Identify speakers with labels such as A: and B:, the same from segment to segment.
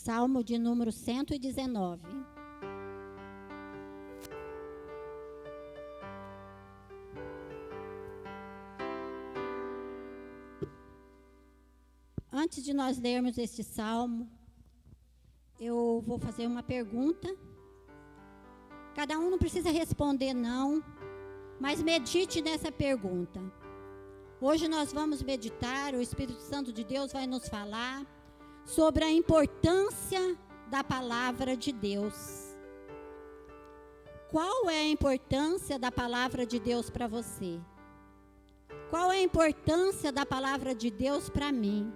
A: Salmo de número 119. Antes de nós lermos este salmo, eu vou fazer uma pergunta. Cada um não precisa responder não, mas medite nessa pergunta. Hoje nós vamos meditar, o Espírito Santo de Deus vai nos falar sobre a importância da palavra de Deus. Qual é a importância da palavra de Deus para você? Qual é a importância da palavra de Deus para mim?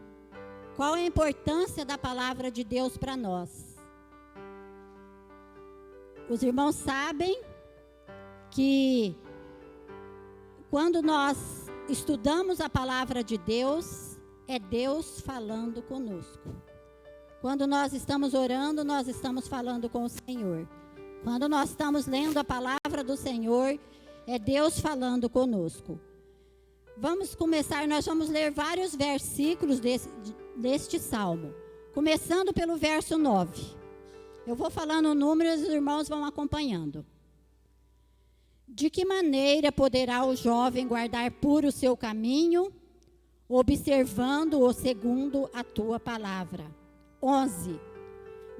A: Qual é a importância da palavra de Deus para nós? Os irmãos sabem que quando nós estudamos a palavra de Deus, é Deus falando conosco. Quando nós estamos orando, nós estamos falando com o Senhor. Quando nós estamos lendo a palavra do Senhor, é Deus falando conosco. Vamos começar, nós vamos ler vários versículos deste salmo, começando pelo verso 9. Eu vou falando o número e os irmãos vão acompanhando. De que maneira poderá o jovem guardar puro o seu caminho, observando-o segundo a tua palavra? 11.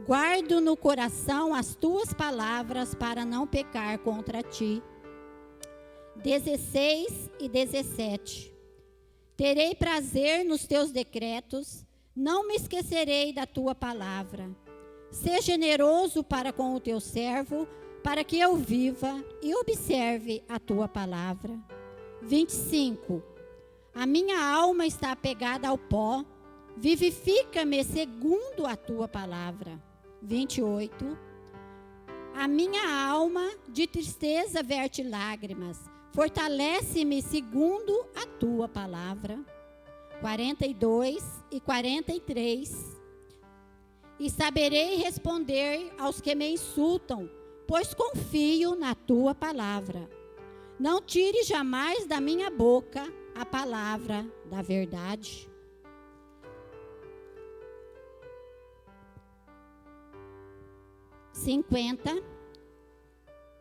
A: Guardo no coração as tuas palavras para não pecar contra ti. 16 e 17. Terei prazer nos teus decretos, não me esquecerei da tua palavra. Sê generoso para com o teu servo, para que eu viva e observe a tua palavra. 25. A minha alma está apegada ao pó, vivifica-me segundo a tua palavra. 28. A minha alma de tristeza verte lágrimas, fortalece-me segundo a tua palavra. 42 e 43. E saberei responder aos que me insultam, pois confio na tua palavra. Não tire jamais da minha boca a palavra da verdade.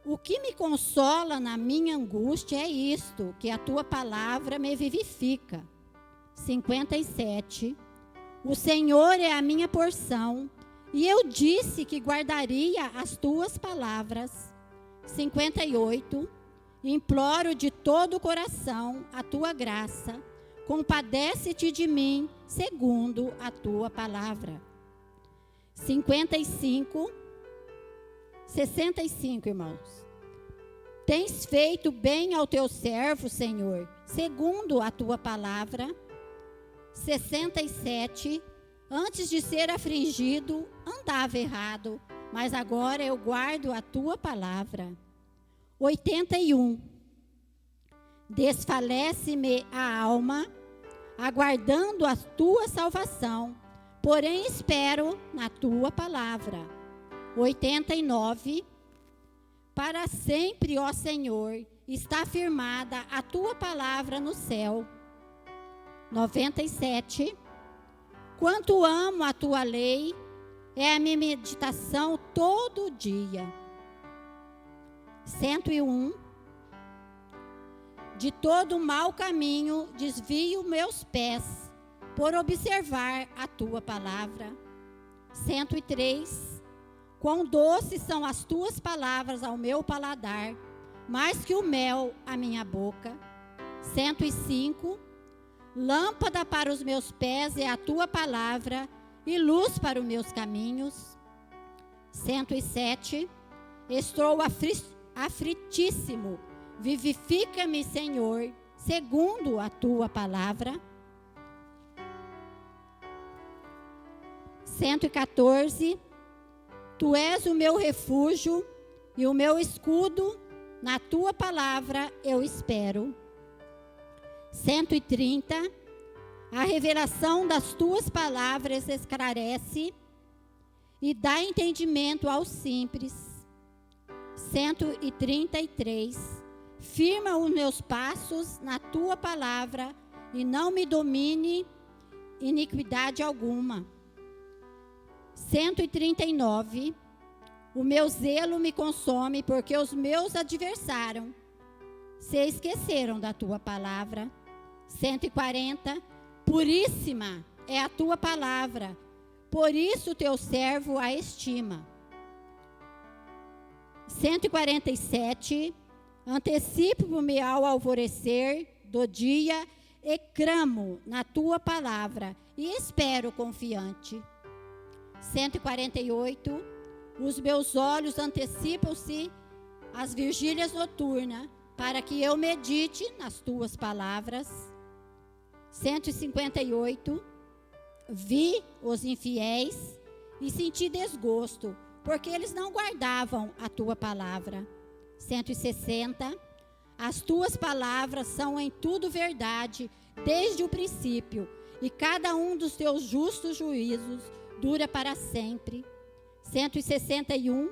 A: O que me consola na minha angústia é isto, que a tua palavra me vivifica. 57. O Senhor é a minha porção, e eu disse que guardaria as tuas palavras. 58. Imploro de todo o coração a tua graça, compadece-te de mim, segundo a tua palavra. 65, irmãos. Tens feito bem ao teu servo, Senhor, segundo a tua palavra. 67. Antes de ser afligido, andava errado, mas agora eu guardo a tua palavra. 81. Desfalece-me a alma, aguardando a tua salvação, porém espero na tua palavra. 89. Para sempre, ó Senhor, está firmada a tua palavra no céu. 97. Quanto amo a tua lei, é a minha meditação todo dia. 101. De todo mau caminho desvio meus pés, por observar a tua palavra. 103. Quão doces são as tuas palavras ao meu paladar, mais que o mel à minha boca. 105. Lâmpada para os meus pés é a tua palavra, e luz para os meus caminhos. 107. Estou aflitíssimo, vivifica-me, Senhor, segundo a tua palavra. 114. Tu és o meu refúgio e o meu escudo, na tua palavra eu espero. 130. A revelação das tuas palavras esclarece e dá entendimento aos simples. 133. Firma os meus passos na tua palavra e não me domine iniquidade alguma. 139. O meu zelo me consome, porque os meus adversários se esqueceram da tua palavra. 140. Puríssima é a tua palavra, por isso teu servo a estima. 147. Antecipo-me ao alvorecer do dia e cramo na tua palavra e espero confiante. 148. Os meus olhos antecipam-se às vigílias noturnas, para que eu medite nas tuas palavras. 158. Vi os infiéis e senti desgosto, porque eles não guardavam a tua palavra. 160. As tuas palavras são em tudo verdade, desde o princípio, e cada um dos teus justos juízos dura para sempre. 161.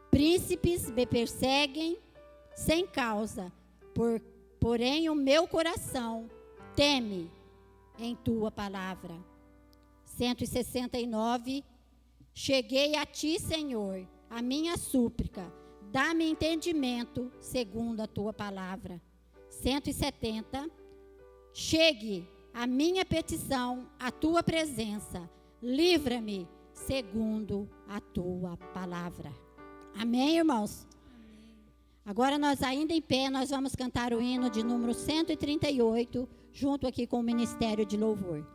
A: Príncipes me perseguem sem causa, porém o meu coração teme em tua palavra. 169. Cheguei a ti, Senhor, a minha súplica, dá-me entendimento segundo a tua palavra. 170. Chegue a minha petição à tua presença, livra-me segundo a tua palavra. Amém, irmãos? Amém. Agora nós ainda em pé, nós vamos cantar o hino de número 138, junto aqui com o Ministério de Louvor.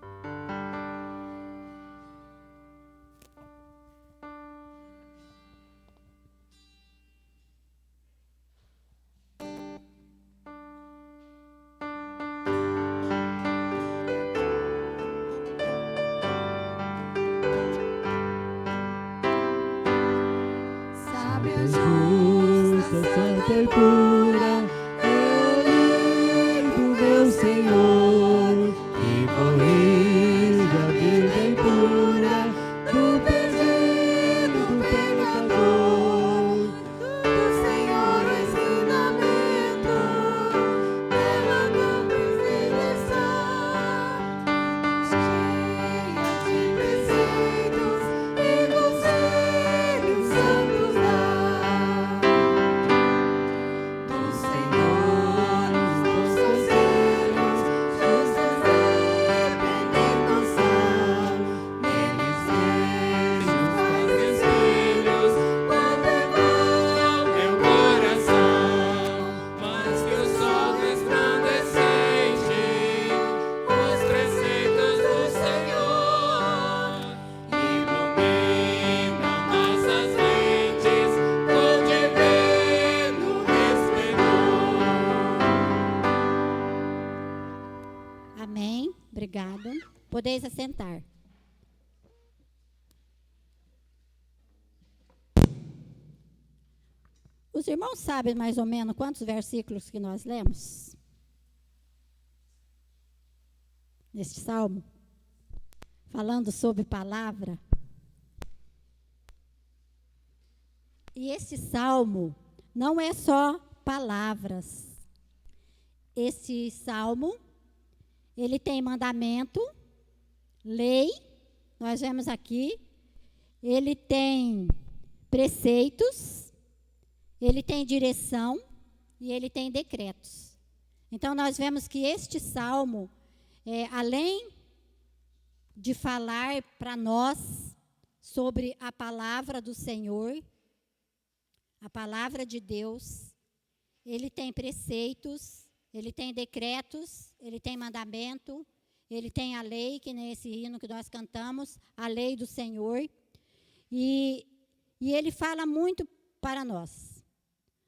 B: Santa e pura é a lei do meu Senhor, que corrige a vida impura do perdido, do pecador. Do Senhor o ensinamento, pela compreensão, cheia de preceitos e conselhos santos dá.
A: Amém. Obrigada. Podeis assentar. Os irmãos sabem mais ou menos quantos versículos que nós lemos neste salmo, falando sobre palavra. E este salmo não é só palavras. Esse salmo, ele tem mandamento, lei, nós vemos aqui, ele tem preceitos, ele tem direção e ele tem decretos. Então, nós vemos que este salmo, além de falar para nós sobre a palavra do Senhor, a palavra de Deus, ele tem preceitos, ele tem decretos, ele tem mandamento, ele tem a lei, que nesse hino que nós cantamos, a lei do Senhor, e ele fala muito para nós.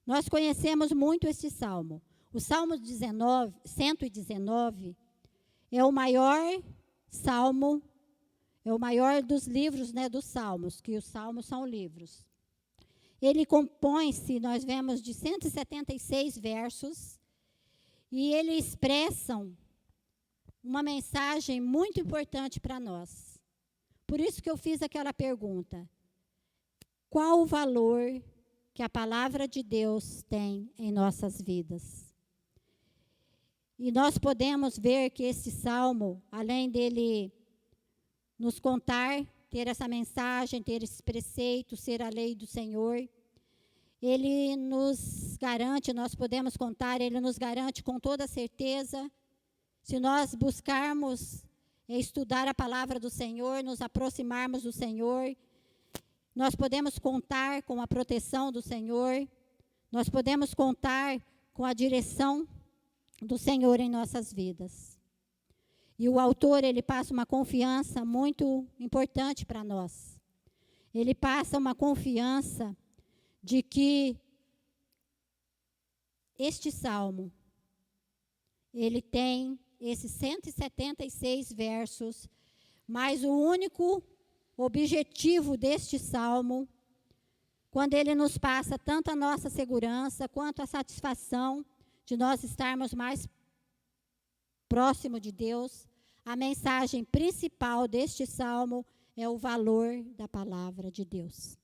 A: Nós conhecemos muito este salmo. O Salmo 119 é o maior salmo, é o maior dos livros, né, dos salmos, que os salmos são livros. Ele compõe-se, nós vemos, de 176 versos, e eles expressam uma mensagem muito importante para nós. Por isso que eu fiz aquela pergunta: qual o valor que a palavra de Deus tem em nossas vidas? E nós podemos ver que esse salmo, além dele nos contar ter essa mensagem, ter esses preceitos, ser a lei do Senhor. Ele nos garante, nós podemos contar, Ele nos garante com toda certeza, se nós buscarmos estudar a palavra do Senhor, nos aproximarmos do Senhor, nós podemos contar com a proteção do Senhor, nós podemos contar com a direção do Senhor em nossas vidas. E o autor, ele passa uma confiança muito importante para nós. Ele passa uma confiança de que este salmo, ele tem esses 176 versos, mas o único objetivo deste salmo, quando ele nos passa tanto a nossa segurança, quanto a satisfação de nós estarmos mais próximo de Deus, a mensagem principal deste salmo é o valor da palavra de Deus.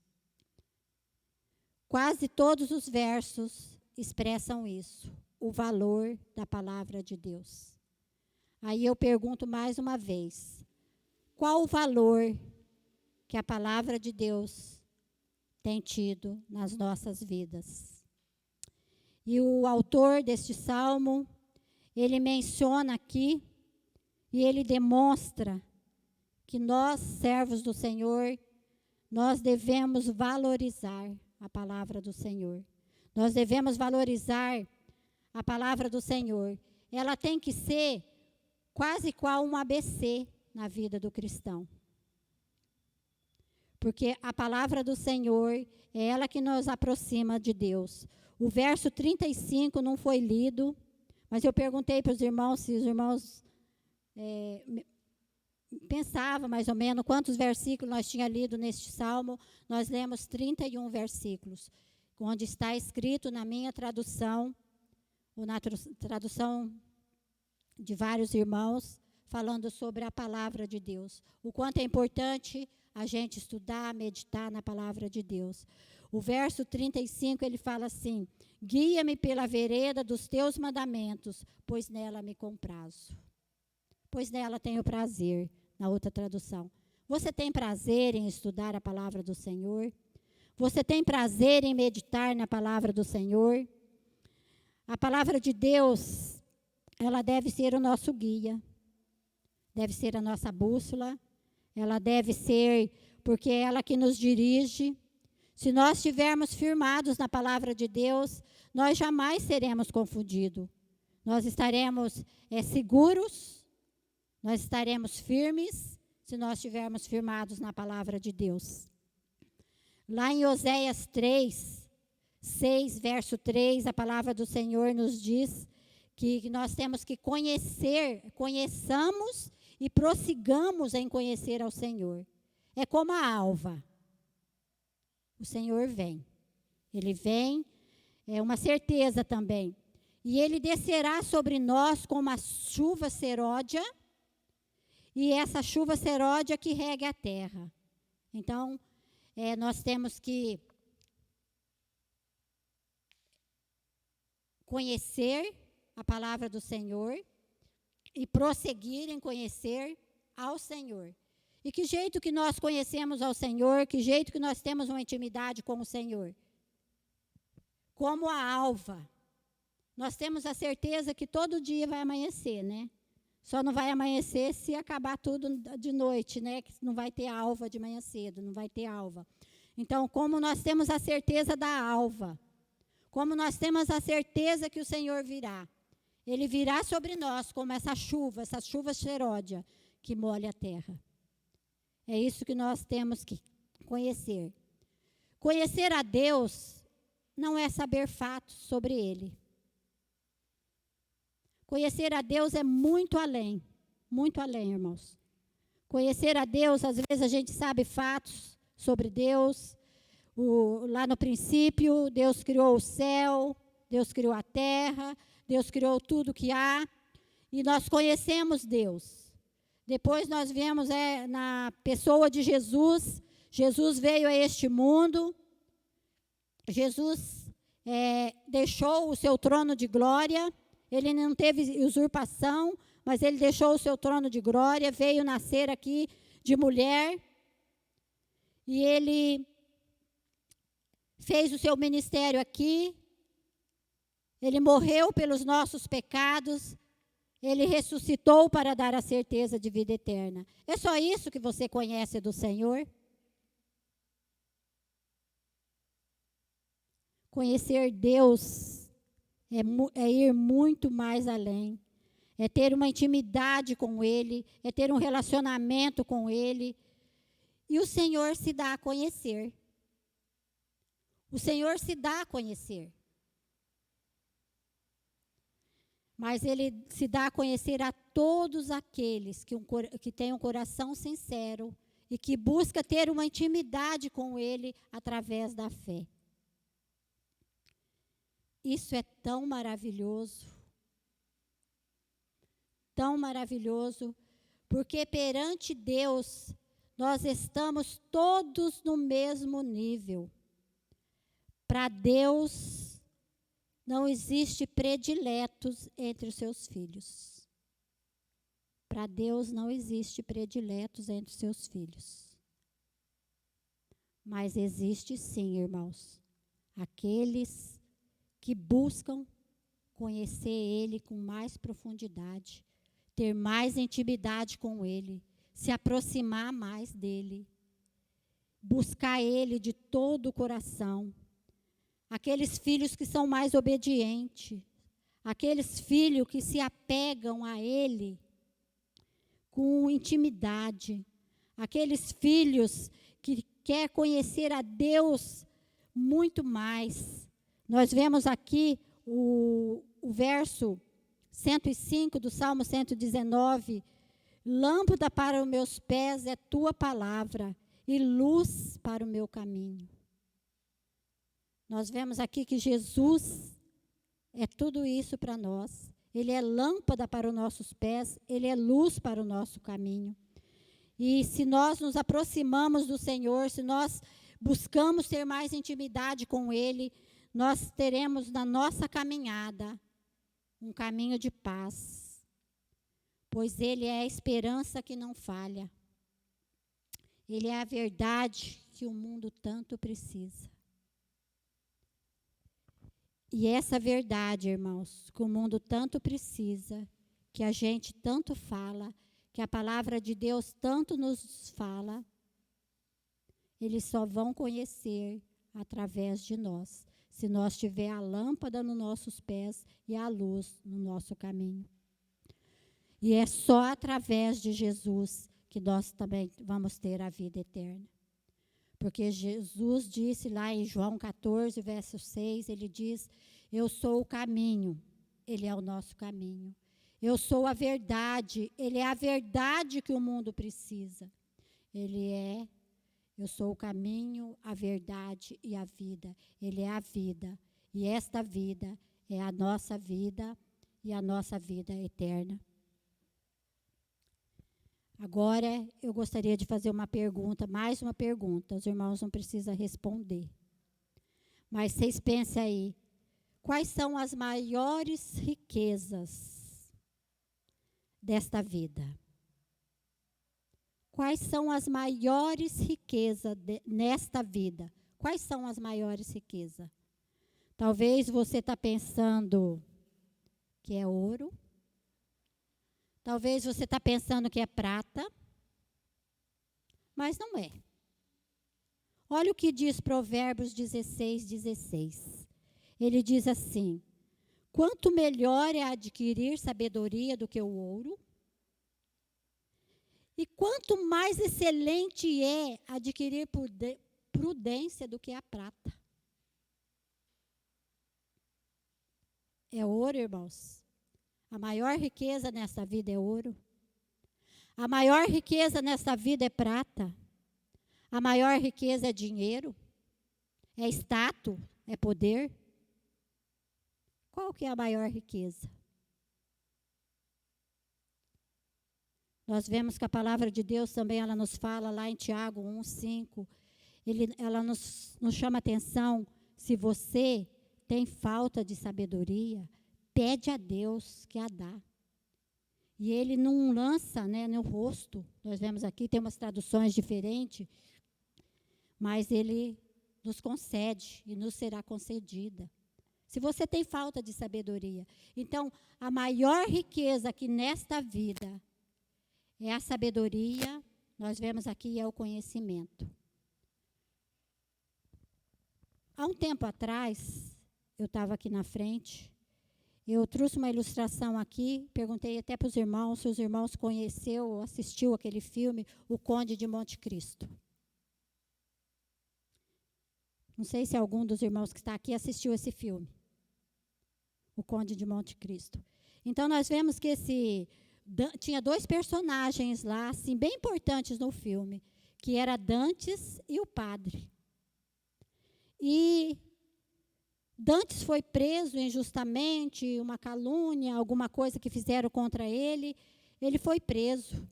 A: Quase todos os versos expressam isso, o valor da palavra de Deus. Aí eu pergunto mais uma vez, qual o valor que a palavra de Deus tem tido nas nossas vidas? E o autor deste salmo, ele menciona aqui, e ele demonstra que nós, servos do Senhor, nós devemos valorizar a palavra do Senhor. Nós devemos valorizar a palavra do Senhor. Ela tem que ser quase qual um ABC na vida do cristão. Porque a palavra do Senhor é ela que nos aproxima de Deus. O verso 35 não foi lido, mas eu perguntei para os irmãos se os irmãos pensavam mais ou menos quantos versículos nós tínhamos lido neste salmo. Nós lemos 31 versículos, onde está escrito na minha tradução, ou na tradução de vários irmãos, falando sobre a palavra de Deus. O quanto é importante a gente estudar, meditar na palavra de Deus. O verso 35, ele fala assim: guia-me pela vereda dos teus mandamentos, pois nela me comprazo. Pois nela tenho prazer, na outra tradução. Você tem prazer em estudar a palavra do Senhor? Você tem prazer em meditar na palavra do Senhor? A palavra de Deus, ela deve ser o nosso guia, deve ser a nossa bússola, ela deve ser, porque é ela que nos dirige. Se nós estivermos firmados na palavra de Deus, nós jamais seremos confundidos. Nós estaremos seguros, nós estaremos firmes, se nós estivermos firmados na palavra de Deus. Lá em Oséias 6, verso 3, a palavra do Senhor nos diz que nós temos que conheçamos e prossigamos em conhecer ao Senhor. É como a alva. O Senhor vem. Ele vem, é uma certeza também. E Ele descerá sobre nós como a chuva seródia, e essa chuva seródia que rega a terra. Então, nós temos que conhecer a palavra do Senhor e prosseguir em conhecer ao Senhor. E que jeito que nós conhecemos ao Senhor, que jeito que nós temos uma intimidade com o Senhor? Como a alva. Nós temos a certeza que todo dia vai amanhecer, né? Só não vai amanhecer se acabar tudo de noite, né? Que não vai ter alva de manhã cedo, não vai ter alva. Então, como nós temos a certeza da alva, como nós temos a certeza que o Senhor virá, Ele virá sobre nós como essa chuva seródia que molha a terra. É isso que nós temos que conhecer. Conhecer a Deus não é saber fatos sobre Ele. Conhecer a Deus é muito além, irmãos. Conhecer a Deus, às vezes a gente sabe fatos sobre Deus. Lá no princípio, Deus criou o céu, Deus criou a terra, Deus criou tudo que há, e nós conhecemos Deus. Depois nós vemos na pessoa de Jesus. Jesus veio a este mundo. Jesus deixou o seu trono de glória. Ele não teve usurpação, mas ele deixou o seu trono de glória, veio nascer aqui de mulher, e ele fez o seu ministério aqui, ele morreu pelos nossos pecados, ele ressuscitou para dar a certeza de vida eterna. É só isso que você conhece do Senhor? Conhecer Deus é ir muito mais além. É ter uma intimidade com Ele, é ter um relacionamento com Ele. E o Senhor se dá a conhecer. O Senhor se dá a conhecer. Mas Ele se dá a conhecer a todos aqueles que têm um coração sincero e que busca ter uma intimidade com Ele através da fé. Isso é tão maravilhoso, porque perante Deus nós estamos todos no mesmo nível. Para Deus não existe prediletos entre os seus filhos. Para Deus não existe prediletos entre os seus filhos. Mas existe sim, irmãos, aqueles que buscam conhecer Ele com mais profundidade, ter mais intimidade com Ele, se aproximar mais dEle, buscar Ele de todo o coração. Aqueles filhos que são mais obedientes, aqueles filhos que se apegam a Ele com intimidade, aqueles filhos que querem conhecer a Deus muito mais. Nós vemos aqui o verso 105 do Salmo 119, lâmpada para os meus pés é tua palavra e luz para o meu caminho. Nós vemos aqui que Jesus é tudo isso para nós. Ele é lâmpada para os nossos pés, Ele é luz para o nosso caminho. E se nós nos aproximamos do Senhor, se nós buscamos ter mais intimidade com Ele, nós teremos na nossa caminhada um caminho de paz, pois Ele é a esperança que não falha. Ele é a verdade que o mundo tanto precisa. E essa verdade, irmãos, que o mundo tanto precisa, que a gente tanto fala, que a palavra de Deus tanto nos fala, eles só vão conhecer através de nós, se nós tiver a lâmpada nos nossos pés e a luz no nosso caminho. E é só através de Jesus que nós também vamos ter a vida eterna. Porque Jesus disse lá em João 14, verso 6, ele diz, eu sou o caminho, ele é o nosso caminho. Eu sou a verdade, ele é a verdade que o mundo precisa. Eu sou o caminho, a verdade e a vida. Ele é a vida. E esta vida é a nossa vida e a nossa vida eterna. Agora, eu gostaria de fazer uma pergunta, mais uma pergunta. Os irmãos não precisam responder. Mas vocês pensem aí, quais são as maiores riquezas desta vida? Quais são as maiores riquezas nesta vida? Quais são as maiores riquezas? Talvez você está pensando que é ouro. Talvez você está pensando que é prata. Mas não é. Olha o que diz Provérbios 16, 16. Ele diz assim, quanto melhor é adquirir sabedoria do que o ouro, e quanto mais excelente é adquirir prudência do que a prata. É ouro, irmãos. A maior riqueza nessa vida é ouro. A maior riqueza nessa vida é prata. A maior riqueza é dinheiro. É status, é poder. Qual que é a maior riqueza? Nós vemos que a palavra de Deus também, ela nos fala lá em Tiago 1:5. Ela nos chama a atenção, se você tem falta de sabedoria, pede a Deus que a dá. E Ele não lança, né, no rosto. Nós vemos aqui, tem umas traduções diferentes. mas Ele nos concede e nos será concedida. Se você tem falta de sabedoria. Então, a maior riqueza aqui nesta vida é a sabedoria, nós vemos aqui, é o conhecimento. Há um tempo atrás, eu estava aqui na frente, eu trouxe uma ilustração aqui, perguntei até para os irmãos, se os irmãos conheceu ou assistiu aquele filme, O Conde de Monte Cristo. Não sei se algum dos irmãos que está aqui assistiu esse filme, O Conde de Monte Cristo. Então, nós vemos que tinha dois personagens lá, assim, bem importantes no filme, que era Dantes e o padre. E Dantes foi preso injustamente, uma calúnia, alguma coisa que fizeram contra ele. Ele foi preso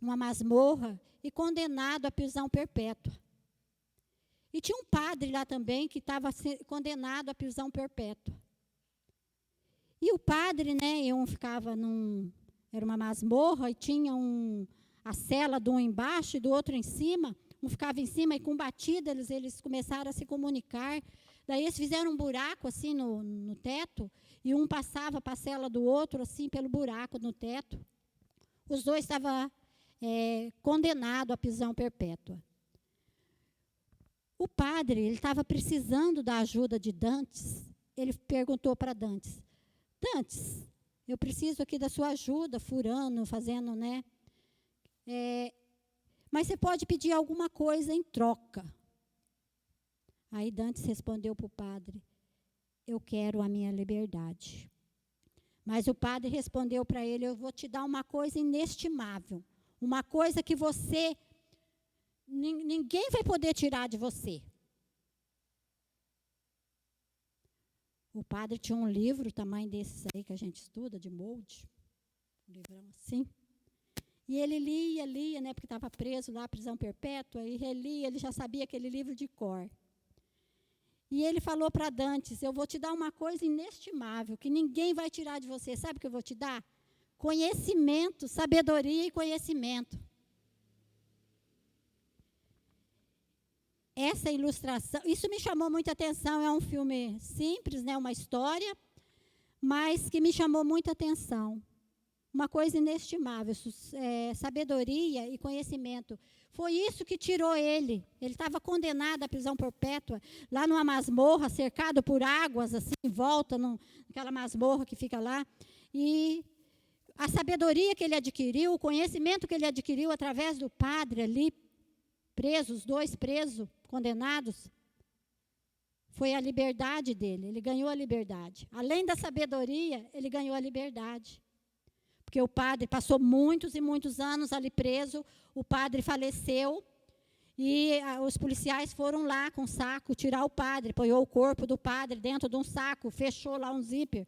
A: numa masmorra e condenado à prisão perpétua. E tinha um padre lá também que estava condenado à prisão perpétua. E o padre, né, ficava era uma masmorra e tinha a cela de um embaixo e do outro em cima. Um ficava em cima e com batida eles começaram a se comunicar. Daí eles fizeram um buraco assim no teto e um passava para a cela do outro assim pelo buraco no teto. Os dois estavam condenados à prisão perpétua. O padre, ele estava precisando da ajuda de Dantes. Ele perguntou para Dantes: Dantes, eu preciso aqui da sua ajuda, furando, fazendo, né? Mas você pode pedir alguma coisa em troca. Aí Dantes respondeu para o padre: eu quero a minha liberdade. Mas o padre respondeu para ele: eu vou te dar uma coisa inestimável, uma coisa que ninguém vai poder tirar de você. O padre tinha um livro, tamanho desses aí que a gente estuda, de molde, um livrão assim. E ele lia, né, porque estava preso lá, prisão perpétua, e relia, ele já sabia aquele livro de cor. E ele falou para Dantes: eu vou te dar uma coisa inestimável, que ninguém vai tirar de você. Sabe o que eu vou te dar? Conhecimento, sabedoria e conhecimento. Essa ilustração, isso me chamou muita atenção. É um filme simples, né, uma história, mas que me chamou muita atenção. Uma coisa inestimável, sabedoria e conhecimento. Foi isso que tirou ele. Ele estava condenado à prisão perpétua, lá numa masmorra, cercado por águas, assim, em volta, naquela masmorra que fica lá. E a sabedoria que ele adquiriu, o conhecimento que ele adquiriu através do padre ali, os dois presos, condenados, foi a liberdade dele. Ele ganhou a liberdade. Além da sabedoria, ele ganhou a liberdade. Porque o padre passou muitos e muitos anos ali preso, o padre faleceu, e os policiais foram lá com um saco tirar o padre, apoiou o corpo do padre dentro de um saco, fechou lá um zíper.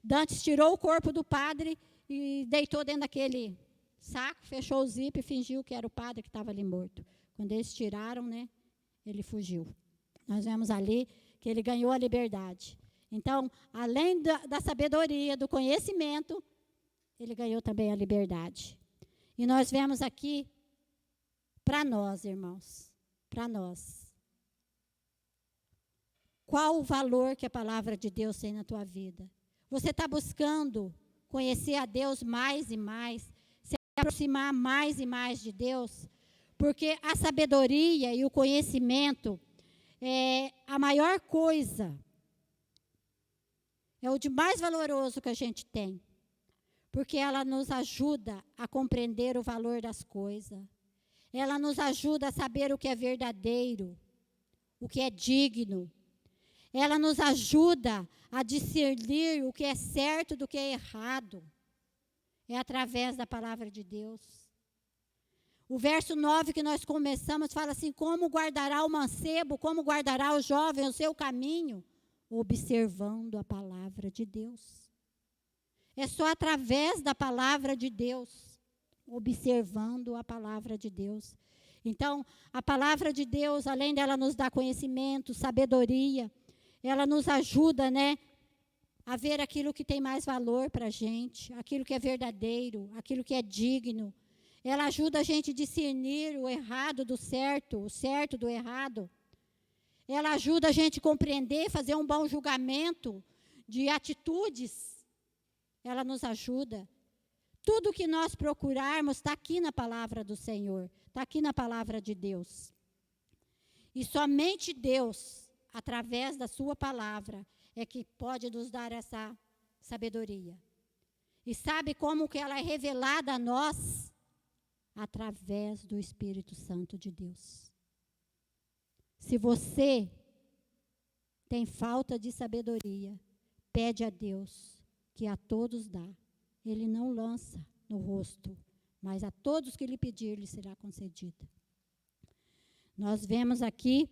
A: Dantes tirou o corpo do padre e deitou dentro daquele saco, fechou o zíper e fingiu que era o padre que estava ali morto. Quando eles tiraram, né, ele fugiu. Nós vemos ali que ele ganhou a liberdade. Então, além da sabedoria, do conhecimento, ele ganhou também a liberdade. E nós vemos aqui, para nós, irmãos, para nós, qual o valor que a palavra de Deus tem na tua vida? Você está buscando conhecer a Deus mais e mais, se aproximar mais e mais de Deus? Porque a sabedoria e o conhecimento é a maior coisa, é o de mais valoroso que a gente tem. Porque ela nos ajuda a compreender o valor das coisas. Ela nos ajuda a saber o que é verdadeiro, o que é digno. Ela nos ajuda a discernir o que é certo do que é errado. É através da palavra de Deus. O verso 9 que nós começamos fala assim: como guardará o mancebo, como guardará o jovem o seu caminho? Observando a palavra de Deus. É só através da palavra de Deus, observando a palavra de Deus. Então, a palavra de Deus, além dela nos dar conhecimento, sabedoria, ela nos ajuda, né, a ver aquilo que tem mais valor para a gente, aquilo que é verdadeiro, aquilo que é digno. Ela ajuda a gente a discernir o errado do certo, o certo do errado. Ela ajuda a gente a compreender, fazer um bom julgamento de atitudes. Ela nos ajuda. Tudo que nós procurarmos está aqui na palavra do Senhor, está aqui na palavra de Deus. E somente Deus, através da sua palavra, é que pode nos dar essa sabedoria. E sabe como que ela é revelada a nós? Através do Espírito Santo de Deus. Se você tem falta de sabedoria, pede a Deus, que a todos dá. Ele não lança no rosto, mas a todos que lhe pedir, lhe será concedida. Nós vemos aqui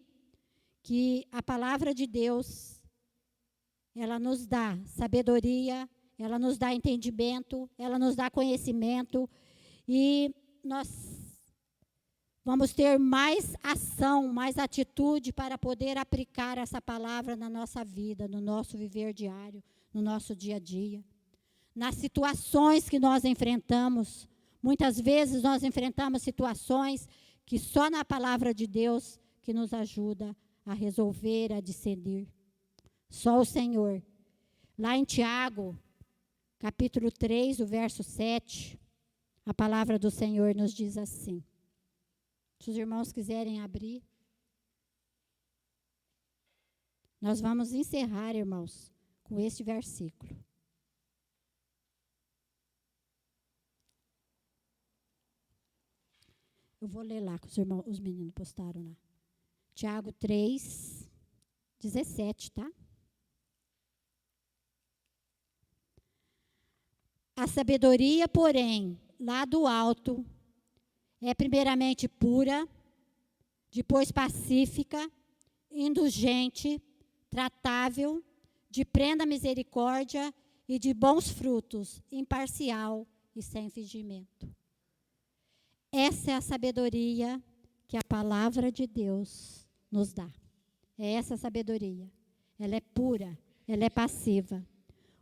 A: que a palavra de Deus, ela nos dá sabedoria, ela nos dá entendimento, ela nos dá conhecimento, e nós vamos ter mais ação, mais atitude para poder aplicar essa palavra na nossa vida, no nosso viver diário, no nosso dia a dia. Nas situações que nós enfrentamos, muitas vezes nós enfrentamos situações que só na palavra de Deus que nos ajuda a resolver, a discernir. Só o Senhor. Lá em Tiago, capítulo 3, o verso 7, a palavra do Senhor nos diz assim. Se os irmãos quiserem abrir. Nós vamos encerrar, irmãos, com este versículo. Eu vou ler lá, que os meninos postaram lá. Tiago 3, 17, tá? A sabedoria, porém, lá do alto, é primeiramente pura, depois pacífica, indulgente, tratável, de plena misericórdia e de bons frutos, imparcial e sem fingimento. Essa é a sabedoria que a palavra de Deus nos dá. É essa a sabedoria. Ela é pura, ela é passiva.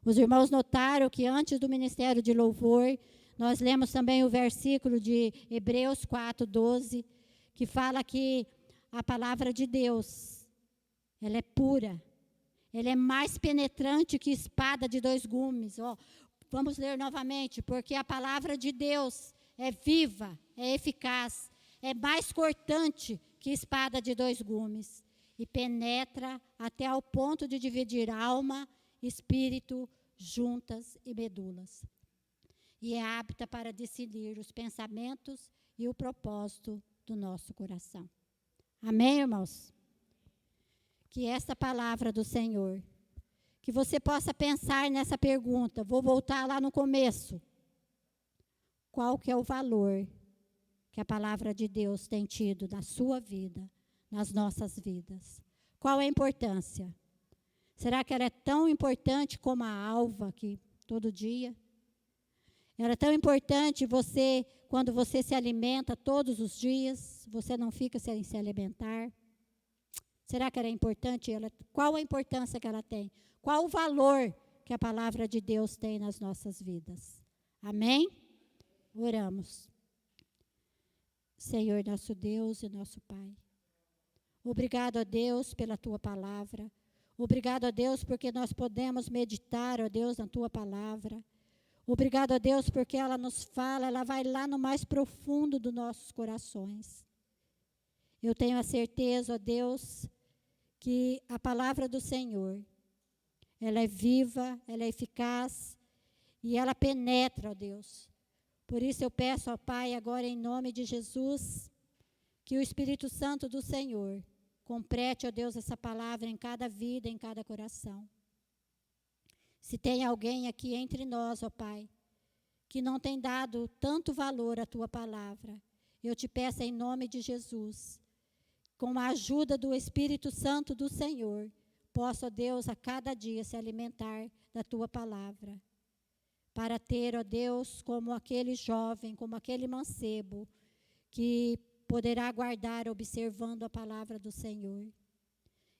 A: Os irmãos notaram que antes do ministério de louvor, nós lemos também o versículo de Hebreus 4, 12, que fala que a palavra de Deus, ela é pura, ela é mais penetrante que espada de dois gumes. Vamos ler novamente, porque a palavra de Deus é viva, é eficaz, é mais cortante que espada de dois gumes e penetra até ao ponto de dividir alma, espírito, juntas e medulas. E é apta para decidir os pensamentos e o propósito do nosso coração. Amém, irmãos? Que essa palavra do Senhor, que você possa pensar nessa pergunta, vou voltar lá no começo. Qual que é o valor que a palavra de Deus tem tido na sua vida, nas nossas vidas? Qual é a importância? Será que ela é tão importante como a alva que todo dia? Ela é tão importante quando você se alimenta todos os dias, você não fica sem se alimentar? Será que ela é importante? Qual a importância que ela tem? Qual o valor que a palavra de Deus tem nas nossas vidas? Amém? Oramos. Senhor, nosso Deus e nosso Pai. Obrigado a Deus pela Tua palavra. Obrigado a Deus porque nós podemos meditar, ó Deus, na Tua palavra. Obrigado a Deus porque ela nos fala, ela vai lá no mais profundo dos nossos corações. Eu tenho a certeza, ó Deus, que a palavra do Senhor, ela é viva, ela é eficaz e ela penetra, ó Deus. Por isso eu peço, ó Pai, agora em nome de Jesus, que o Espírito Santo do Senhor complete, ó Deus, essa palavra em cada vida, em cada coração. Se tem alguém aqui entre nós, ó Pai, que não tem dado tanto valor à Tua palavra, eu te peço em nome de Jesus, com a ajuda do Espírito Santo do Senhor, possa, ó Deus, a cada dia se alimentar da Tua palavra, para ter, ó Deus, como aquele jovem, como aquele mancebo, que poderá guardar observando a palavra do Senhor.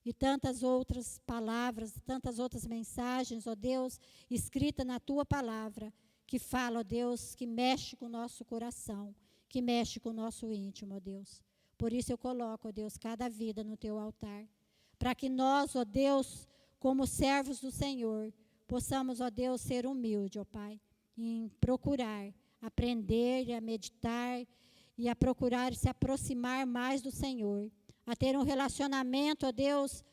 A: E tantas outras palavras, tantas outras mensagens, ó Deus, escritas na Tua palavra, que fala, ó Deus, que mexe com o nosso coração, que mexe com o nosso íntimo, ó Deus. Por isso eu coloco, ó Deus, cada vida no teu altar, para que nós, ó Deus, como servos do Senhor, possamos, ó Deus, ser humildes, ó Pai, em procurar, aprender e a meditar e a procurar se aproximar mais do Senhor, a ter um relacionamento, ó Deus,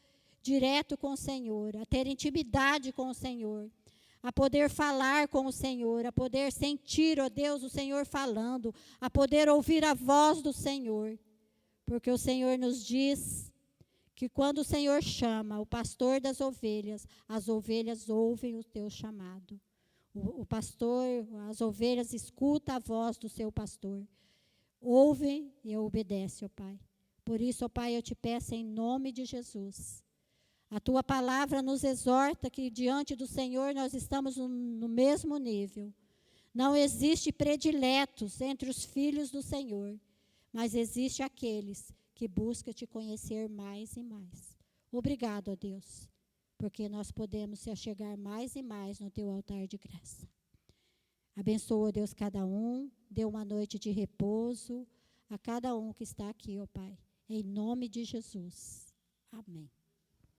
A: direto com o Senhor, a ter intimidade com o Senhor, a poder falar com o Senhor, a poder sentir, ó Deus, o Senhor falando, a poder ouvir a voz do Senhor, porque o Senhor nos diz que quando o Senhor chama o pastor das ovelhas, as ovelhas ouvem o teu chamado. O pastor, as ovelhas escutam a voz do seu pastor, ouve e obedece, ó Pai. Por isso, ó Pai, eu te peço em nome de Jesus. A tua palavra nos exorta que diante do Senhor nós estamos no mesmo nível. Não existe prediletos entre os filhos do Senhor, mas existe aqueles que buscam te conhecer mais e mais. Obrigado, ó Deus, porque nós podemos se achegar mais e mais no teu altar de graça. Abençoa, Deus, cada um, dê uma noite de repouso a cada um que está aqui, ó Pai. Em nome de Jesus. Amém.